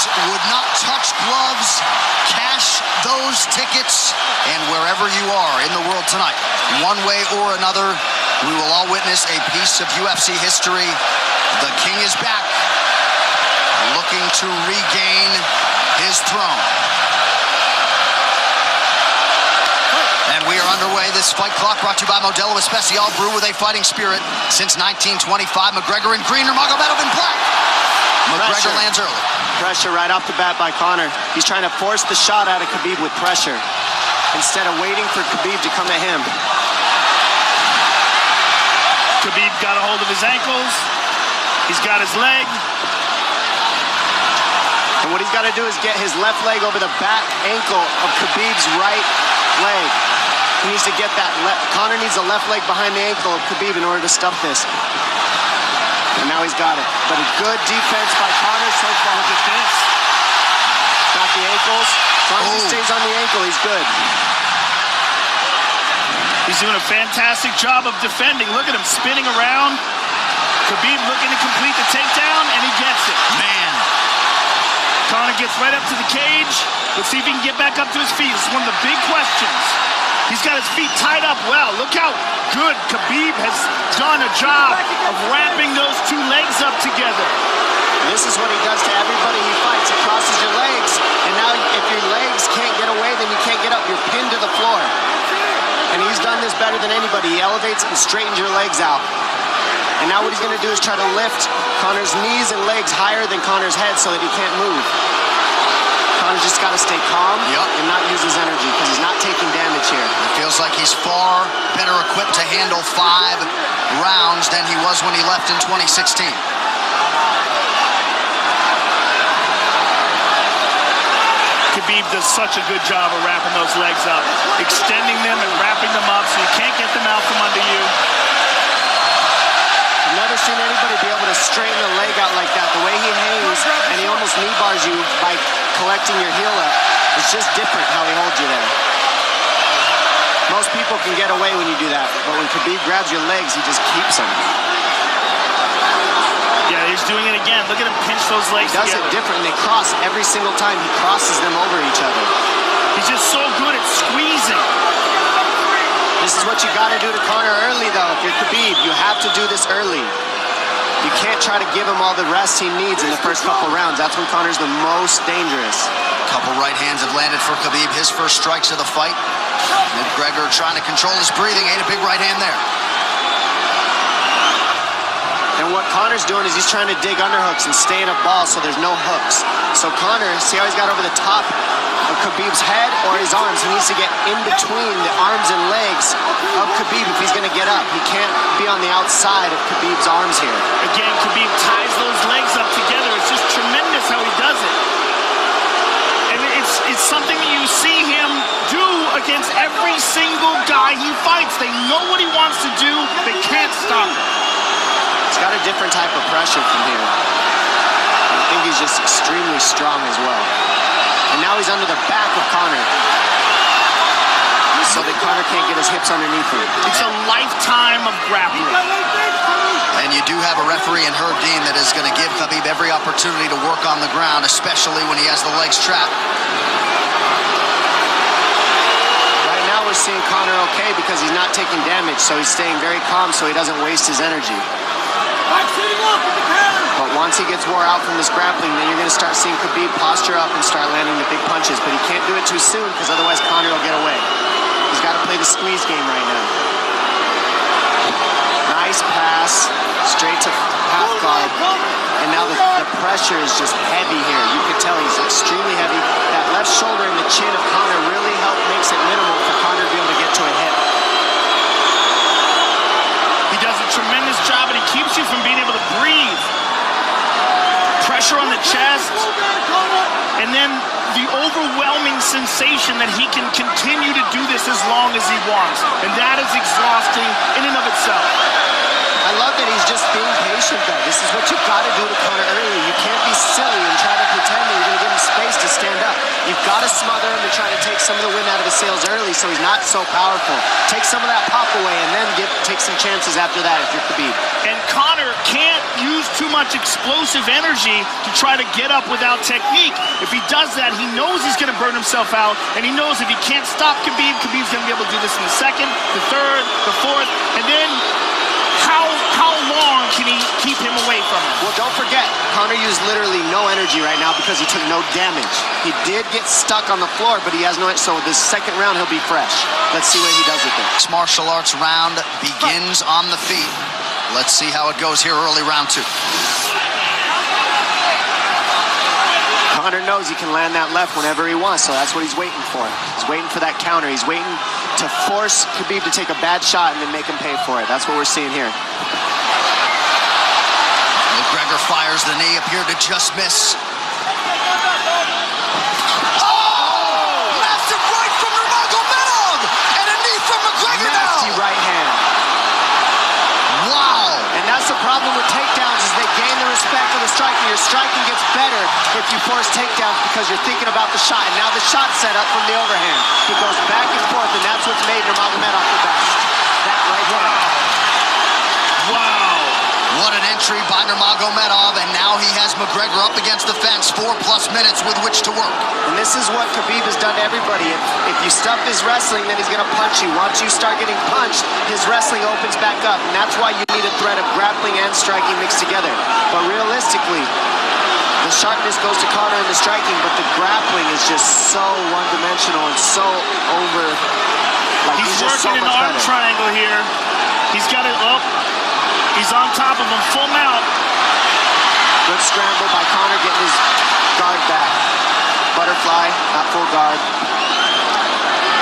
fans would not touch gloves, cash those tickets, and wherever you are in the world tonight, one way or another, we will all witness a piece of UFC history. The King is back, looking to regain his throne. And we are underway. This fight clock brought to you by Modelo Especial, brew with a fighting spirit since 1925. McGregor in green, Nurmagomedov in black. McGregor lands early. Pressure right off the bat by Conor. He's trying to force the shot out of Khabib with pressure instead of waiting for Khabib to come at him. Khabib got a hold of his ankles. He's got his leg. And what he's got to do is get his left leg over the back ankle of Khabib's right leg. He needs to get that Conor needs a left leg behind the ankle of Khabib in order to stuff this. And now he's got it. But a good defense by Conor so far. Defense. Got the ankles. As long as he stays on the ankle, he's good. He's doing a fantastic job of defending. Look at him spinning around. Khabib looking to complete the takedown, and he gets it. Man. Conor gets right up to the cage. Let's see if he can get back up to his feet. It's one of the big questions. He's got his feet tied up well. Look how good Khabib has done a job of wrapping those two legs up together. This is what he does to everybody he fights. He crosses your legs, and now if your legs can't get away, then you can't get up. You're pinned to the floor. And he's done this better than anybody. He elevates and straightens your legs out. And now what he's going to do is try to lift Conor's knees and legs higher than Conor's head so that he can't move. Conor's just got to stay calm and not use his energy because he's not taking damage here. It feels like he's far better equipped to handle 5 rounds than he was when he left in 2016. Khabib does such a good job of wrapping those legs up, extending them and wrapping them up so you can't get them out from under you. I've never seen anybody be able to straighten a leg out like that. The way he hangs, and he almost knee bars you by collecting your heel up. It's just different how he holds you there. Most people can get away when you do that, but when Khabib grabs your legs, he just keeps them. Yeah, he's doing it again. Look at him pinch those legs together. He does it different. They cross every single time. He crosses them over each other. He's just so good at squeezing. This is what you got to do to Conor early, though. If you're Khabib, you have to do this early. You can't try to give him all the rest he needs in the first couple rounds. That's when Conor's the most dangerous. Couple right hands have landed for Khabib. His first strikes of the fight. McGregor trying to control his breathing. Ate a big right hand there. And what Conor's doing is he's trying to dig underhooks and stay in a ball so there's no hooks. So Conor, see how he's got over the top of Khabib's head or his arms? He needs to get in between the arms and legs of Khabib if he's going to get up. He can't be on the outside of Khabib's arms here. Again, Khabib ties those legs up together. It's just tremendous how he does it. And it's something that you see him do against every single guy he fights. They know what he wants to do. They can't stop him. He's got a different type of pressure from here. I think he's just extremely strong as well. And now he's under the back of Conor. So that Conor can't get his hips underneath him. It's a lifetime of grappling. And you do have a referee in Herb Dean that is going to give Khabib every opportunity to work on the ground, especially when he has the legs trapped. Right now we're seeing Conor okay because he's not taking damage, so he's staying very calm so he doesn't waste his energy. But once he gets wore out from this grappling, then you're going to start seeing Khabib posture up and start landing the big punches. But he can't do it too soon because otherwise Conor will get away. He's got to play the squeeze game right now. Nice pass, straight to half guard. And now the pressure is just heavy here. You can tell he's extremely heavy. That left shoulder and the chin of Conor really makes it minimal for Conor to be able to get to a hit. He does a tremendous job, and he keeps you from being able to breathe. Pressure on the chest, and then the overwhelming sensation that he can continue to do this as long as he wants. And that is exhausting in and of itself. I love that he's just being patient, though. This is what you've got to do to Conor early. You can't be silly and try to pretend that you're going to give him space to stand up. You've got to smother him and try to take some of the wind out of his sails early so he's not so powerful. Take some of that pop away and then take some chances after that if you're Khabib. And Conor can't use too much explosive energy to try to get up without technique. If he does that, he knows he's going to burn himself out, and he knows if he can't stop Khabib, Khabib's going to be able to do this in the second, the third, the fourth, and then how long can he keep him away from him? Well, don't forget, Conor used literally no energy right now because he took no damage. He did get stuck on the floor, but he has no, so this second round he'll be fresh. Let's see what he does with it. This martial arts round begins on the feet. Let's see how it goes here early round 2. Conor knows he can land that left whenever he wants, so that's what he's waiting for. He's waiting for that counter. He's waiting to force Khabib to take a bad shot and then make him pay for it. That's what we're seeing here. McGregor fires the knee, appeared to just miss. Massive right from Nurmagomedov! And a knee from McGregor now! Nasty right hand. Wow! And that's the problem with takedowns, is they gain the respect of the striking. Your striking gets better if you force takedowns because you're thinking about the shot. And now the shot's set up from the overhand. He goes back and forth, and that's what's made Nurmagomedov the best. That right hand. Wow. What an entry by Nurmagomedov, and now he has McGregor up against the fence, 4+ minutes with which to work. And this is what Khabib has done to everybody. If you stuff his wrestling, then he's going to punch you. Once you start getting punched, his wrestling opens back up. And that's why you need a threat of grappling and striking mixed together. But realistically, the sharpness goes to Conor in the striking, but the grappling is just so one-dimensional and so over. Like, He's just working so an much arm better. triangle here. He's got it up. He's on top of him, full mount. Good scramble by Conor, getting his guard back. Butterfly, not full guard.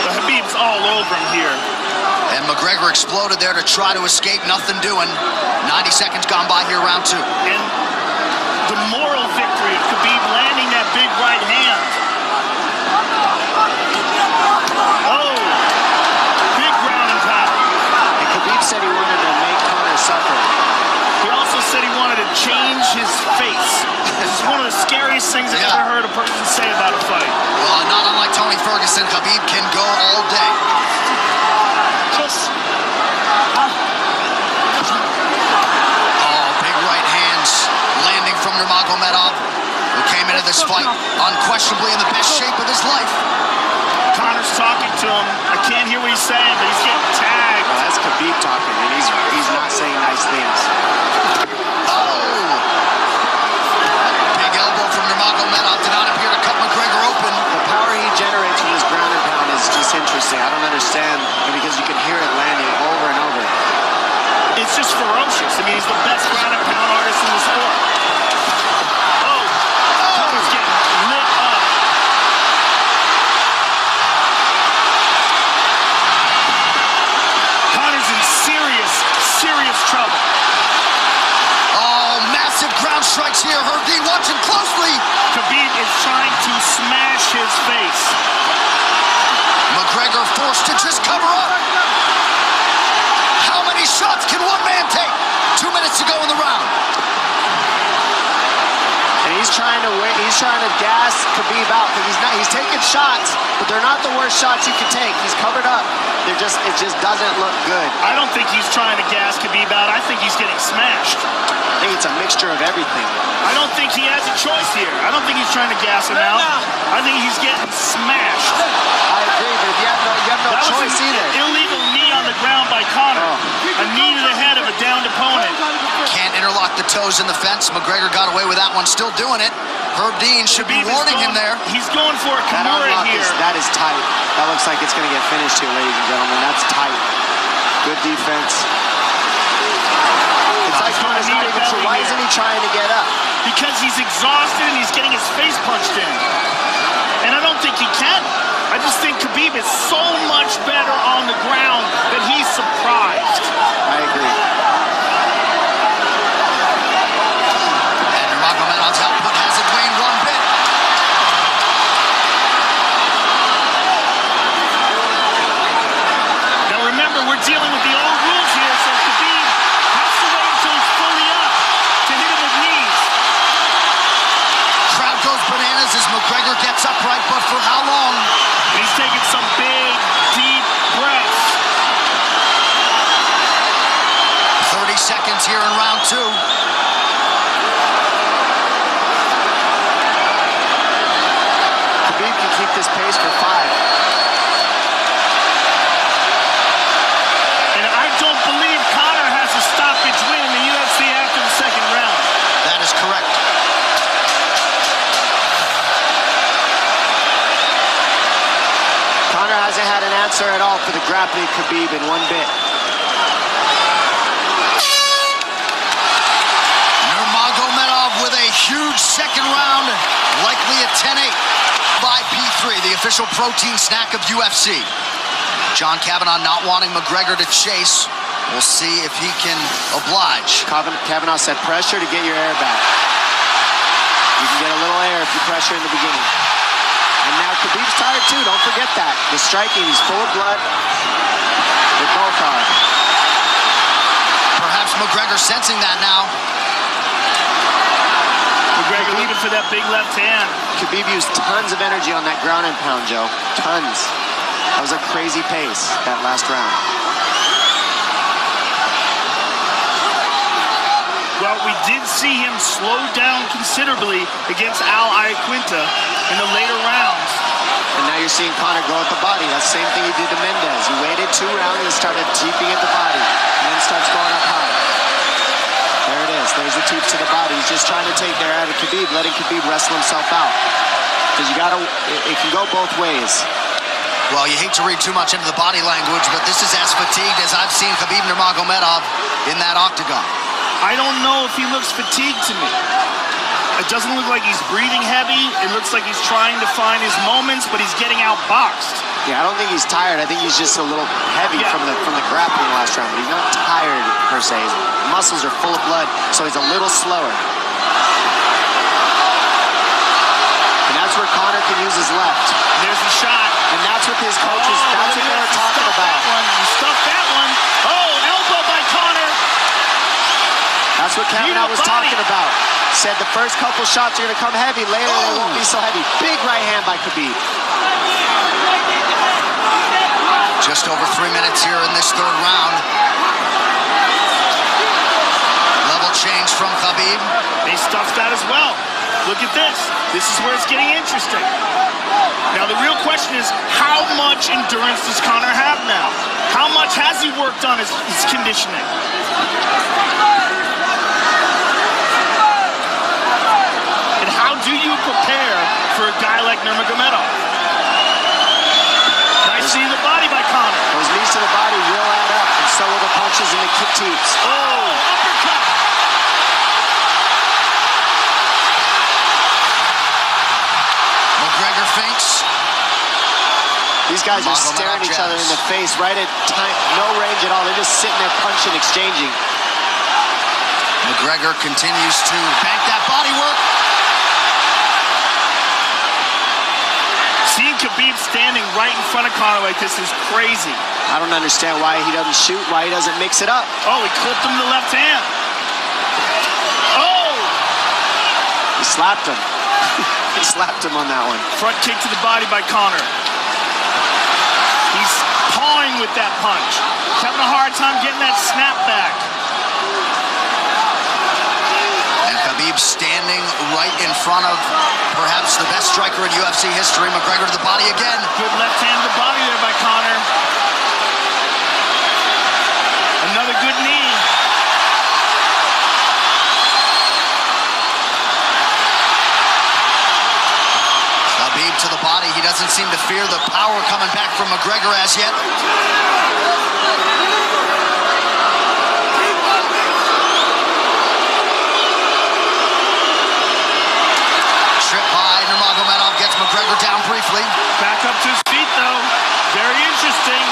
But Khabib's all over him here. And McGregor exploded there to try to escape, nothing doing. 90 seconds gone by here, round 2. And the moral victory of Khabib landing that big right hand. Oh, big ground and pound. And Khabib said he wanted to make Conor suffer. He also said he wanted to change his face. This is one of the scariest things I've ever heard a person say about a fight. Well, not unlike Tony Ferguson, Khabib can go all day. Oh, big right hands landing from Nurmagomedov, who came into this fight unquestionably in the best shape of his life. Conor's talking to him. I can't hear what he's saying, but he's getting tagged. Well, that's Khabib talking, and he's not saying nice things. Oh! Big elbow from Nurmagomedov did not appear to cut McGregor open. The power he generates from his ground and pound is just interesting. I don't understand, because you can hear it landing over and over. It's just ferocious. I mean, he's the best ground and pound artist in the sport. Oh, Conor's getting lit up. Conor's in serious trouble. Oh, massive ground strikes here. Herb Dean watching closely. Khabib is trying to smash his face. McGregor forced to just cover up. How many shots can one man take? 2 minutes to go in the round. And he's trying to win. He's trying to gas Khabib out, because he's taking shots, but they're not the worst shots you can take. He's covered up. It just doesn't look good. I don't think he's trying to gas Khabib out. I think he's getting smashed. I think it's a mixture of everything. I don't think he has a choice here. I don't think he's trying to gas him out. I think he's getting smashed. I agree, but you have no choice an either. Illegal knee on the ground by Conor. A knee to the head of a downed opponent. Can't interlock the toes in the fence. McGregor got away with that one, still doing it. Herb Dean should be warning him there. He's going for a That Kimura unlock here. that is tight. That looks like it's going to get finished here, ladies and gentlemen. That's tight. Good defense. It's like Conor's not even sure. Why isn't he trying to get up? Because he's exhausted and he's getting his face punched in. And I don't think he can. I just think Khabib is so much better on the ground that he's surprised. I agree. And Nurmagomedov's output hasn't waned one bit. Now remember, we're dealing with the old rules here, so Khabib has to wait until he's fully up to hit him with knees. Crowd goes bananas as McGregor gets upright, but for how long? And he's taking some big, deep breaths. 30 seconds here in round 2. this pace for 5. And I don't believe Conor has a stoppage win in the UFC after the second round. That is correct. Conor hasn't had an answer at all for the grappling Khabib in one bit. Nurmagomedov with a huge second round, likely a 10-8 by P3, the official protein snack of UFC. John Kavanagh not wanting McGregor to chase. We'll see if he can oblige. Kavanagh said pressure to get your air back. You can get a little air if you pressure in the beginning. And now Khabib's tired too, don't forget that. The striking, he's full of blood. They both are. Perhaps McGregor sensing that now. McGregor looking for that big left hand. Khabib used tons of energy on that ground and pound, Joe. Tons. That was a crazy pace, that last round. Well, we did see him slow down considerably against Al Iaquinta in the later rounds. And now you're seeing Conor go at the body. That's the same thing he did to Mendez. He waited 2 rounds and started teeping at the body. And then starts going up high. There it is. There's the teeps to the body. He's just trying to take their out of Khabib, letting Khabib wrestle himself out. Because you gotta, it can go both ways. Well, you hate to read too much into the body language, but this is as fatigued as I've seen Khabib Nurmagomedov in that octagon. I don't know if he looks fatigued to me. It doesn't look like he's breathing heavy. It looks like he's trying to find his moments, but he's getting outboxed. Yeah, I don't think he's tired. I think he's just a little heavy from the grappling last round. But he's not tired per se. His muscles are full of blood, so he's a little slower. And that's where Conor can use his left. There's the shot. And that's what his coaches, that's what they were talking about. He stuffed that one. Oh, elbow by Conor. That's what Kavanagh was talking about. Said the first couple shots are going to come heavy. Later, they won't be so heavy. Big right hand by Khabib. Just over 3 minutes here in this third round. Level change from Khabib. They stuffed that as well. Look at this. This is where it's getting interesting. Now, the real question is, how much endurance does Conor have now? How much has he worked on his conditioning? And how do you prepare for a guy like Nurmagomedov? Nice seeing the body by Conor. Those knees to the body will add up, and so will the punches and the kick teeps. Oh, uppercut. McGregor feints. These guys are staring each other in the face right at time, no range at all. They're just sitting there punching, exchanging. McGregor continues to bank that body work. Seeing Khabib standing right in front of Conor like this is crazy. I don't understand why he doesn't shoot, why he doesn't mix it up. Oh, he clipped him to the left hand. Oh! He slapped him. He slapped him on that one. Front kick to the body by Conor. He's pawing with that punch. He's having a hard time getting that snap back. And Khabib standing right in front of perhaps the best striker in UFC history. McGregor to the body again. Good left hand to the body there by Conor. Another good knee. Khabib to the body. He doesn't seem to fear the power coming back from McGregor as yet. Trip high. Nurmagomedov gets McGregor down briefly. Back up to his feet, though. Very interesting.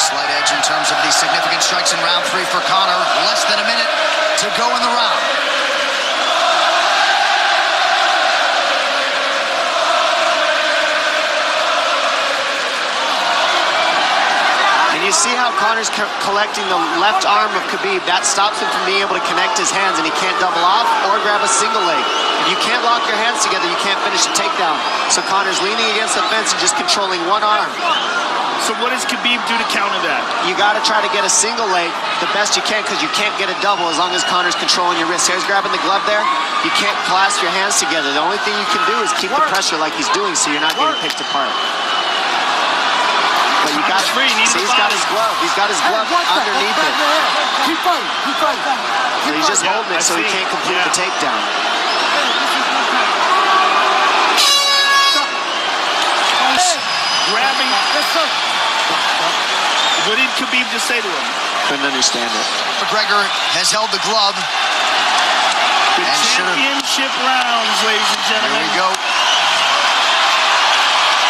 Slight edge in terms of the significant strikes in round 3 for Conor. Less than a minute to go in the round. And you see how Conor's collecting the left arm of Khabib. That stops him from being able to connect his hands, and he can't double off or grab a single leg. If you can't lock your hands together, you can't finish a takedown. So Conor's leaning against the fence and just controlling one arm. So what does Khabib do to counter that? You got to try to get a single leg the best you can, because you can't get a double as long as Conor's controlling your wrist. He's grabbing the glove there. You can't clasp your hands together. The only thing you can do is keep the pressure like he's doing, so you're not getting picked apart. But you got free. See, he's got his glove. He's got his glove underneath it. Keep fighting. Keep fighting. So he's just holding it so he can't complete the takedown. Grabbing. What did Khabib just say to him? Couldn't understand it. McGregor has held the glove. The championship rounds, ladies and gentlemen. There we go.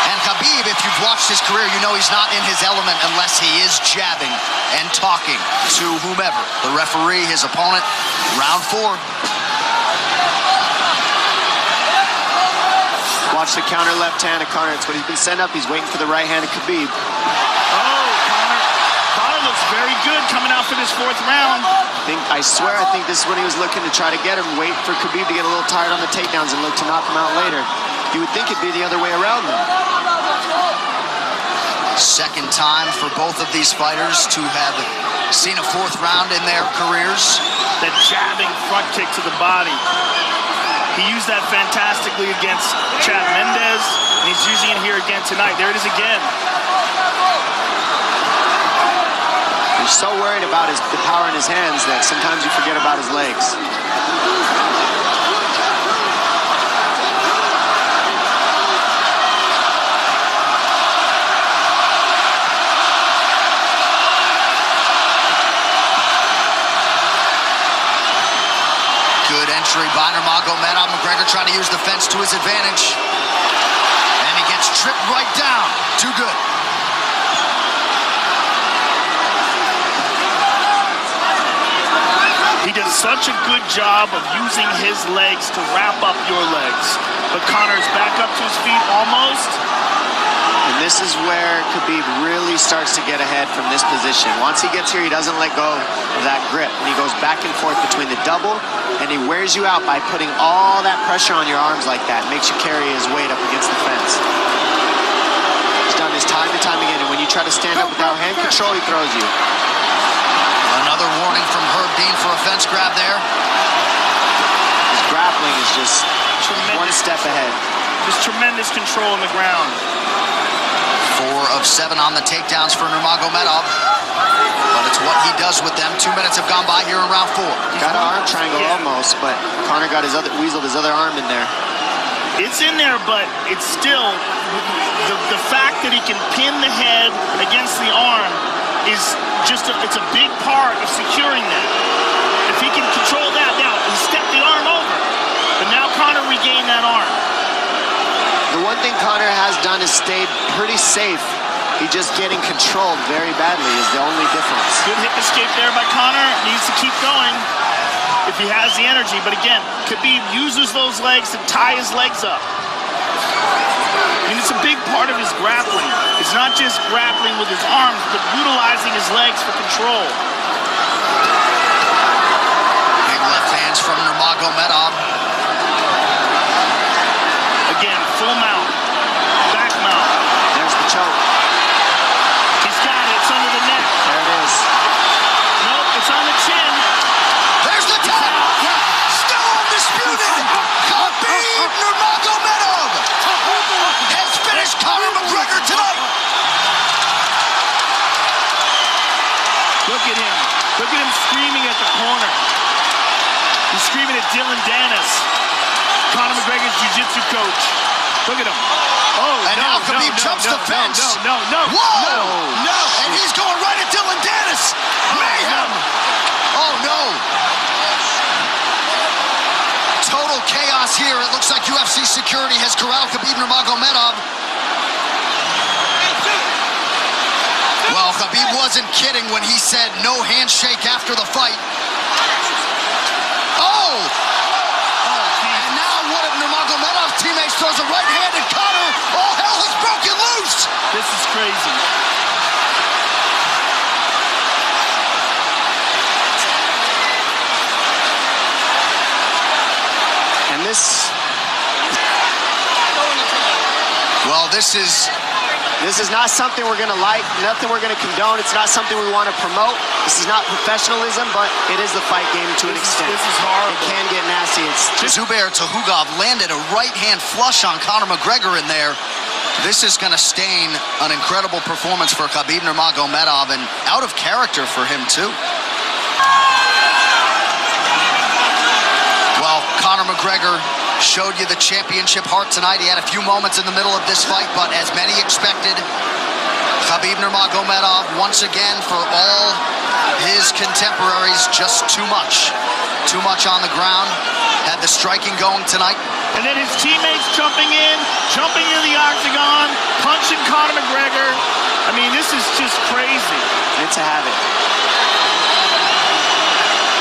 And Khabib, if you've watched his career, you know he's not in his element unless he is jabbing and talking to whomever. The referee, his opponent, round 4. Watch the counter left hand of Conor. It's what he's been set up. He's waiting for the right hand of Khabib. Oh, Conor looks very good coming out for this 4th round. I swear, I think this is when he was looking to try to get him, wait for Khabib to get a little tired on the takedowns and look to knock him out later. You would think it'd be the other way around, though. Second time for both of these fighters to have seen a 4th round in their careers. That jabbing front kick to the body. He used that fantastically against Chad Mendes, and he's using it here again tonight. There it is again. You're so worried about the power in his hands that sometimes you forget about his legs. Good entry by Nurmagomedov. McGregor trying to use the fence to his advantage. And he gets tripped right down. Too good. He does such a good job of using his legs to wrap up your legs. But Conor's back up to his feet almost. And this is where Khabib really starts to get ahead from this position. Once he gets here, he doesn't let go of that grip. And he goes back and forth between the double, and he wears you out by putting all that pressure on your arms like that. Makes you carry his weight up against the fence. He's done this time and time again, and when you try to stand up without hand control, he throws you. Another warning from Herb Dean for a fence grab there. His grappling is just one step ahead. Just tremendous control on the ground. 4 of 7 on the takedowns for Nurmagomedov. But it's what he does with them. 2 minutes have gone by here in round 4. Got an arm triangle almost, but Conor got weaseled his other arm in there. It's in there, but it's still the fact that he can pin the head against the arm is just it's a big part of securing that. If he can control that, now he stepped the arm over, but now Conor regained that arm. The one thing Conor has done is stayed pretty safe. He's just getting controlled very badly is the only difference. Good hip escape there by Conor. Needs to keep going if he has the energy. But again, Khabib uses those legs to tie his legs up. I mean, it's a big part of his grappling. It's not just grappling with his arms, but utilizing his legs for control. Big left hands from Nurmagomedov. Again, full mount, back mount. There's the choke. He's got it. It's under the neck. There it is. Nope, it's on the chin. There's the tap. Still undisputed. Khabib Nurmagomedov has finished Conor McGregor tonight. Look at him. Look at him screaming at the corner. He's screaming at Dylan Dennis, Conor McGregor's jiu-jitsu coach. Look at him. Oh, And now Khabib jumps the fence. No. Whoa! No! And he's going right at Dylan Dennis. Mayhem! Oh, no. Total chaos here. It looks like UFC security has corralled Khabib Nurmagomedov. Well, Khabib wasn't kidding when he said no handshake after the fight. Oh! And now one of Nurmagomedov's teammates throws a right hand at Conor. All hell has broken loose. This is crazy. And this Well, this is not something we're going to like, nothing we're going to condone. It's not something we want to promote. This is not professionalism, but it is the fight game to an extent. This is horrible. It can get nasty. Zubair Tukhugov landed a right-hand flush on Conor McGregor in there. This is going to stain an incredible performance for Khabib Nurmagomedov, and out of character for him, too. Well, Conor McGregor showed you the championship heart tonight. He had a few moments in the middle of this fight, but as many expected, Khabib Nurmagomedov, once again, for all his contemporaries, just too much. Too much on the ground. Had the striking going tonight. And then his teammates jumping into the octagon, punching Conor McGregor. I mean, this is just crazy. It's a habit.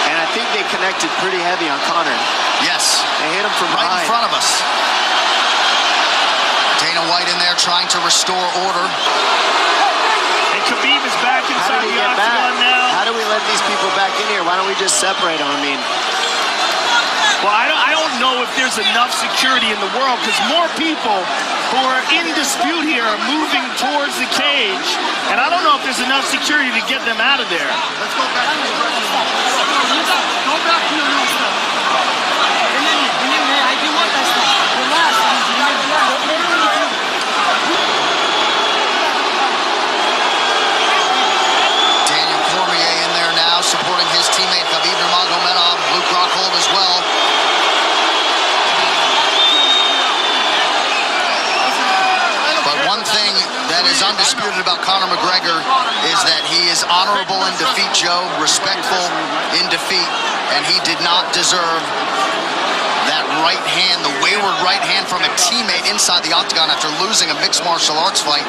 And I think they connected pretty heavy on Conor. Yes. They hit him from right behind. in front of us. Dana White in there trying to restore order. And Khabib is back inside the octagon now. How do we let these people back in here? Why don't we just separate them? I mean, well, I don't know if there's enough security in the world, because more people who are in dispute here are moving towards the cage, and I don't know if there's enough security to get them out of there. Let's go back. Go back to your new stuff. I do want that stuff. Relax. Daniel Cormier in there now, supporting his teammate Khabib Nurmagomedov. Luke Rockhold as well. But one thing that is undisputed about Conor McGregor is that he is honorable in defeat, Joe, respectful in defeat, and he did not deserve that right hand, the wayward right hand from a teammate inside the octagon after losing a mixed martial arts fight.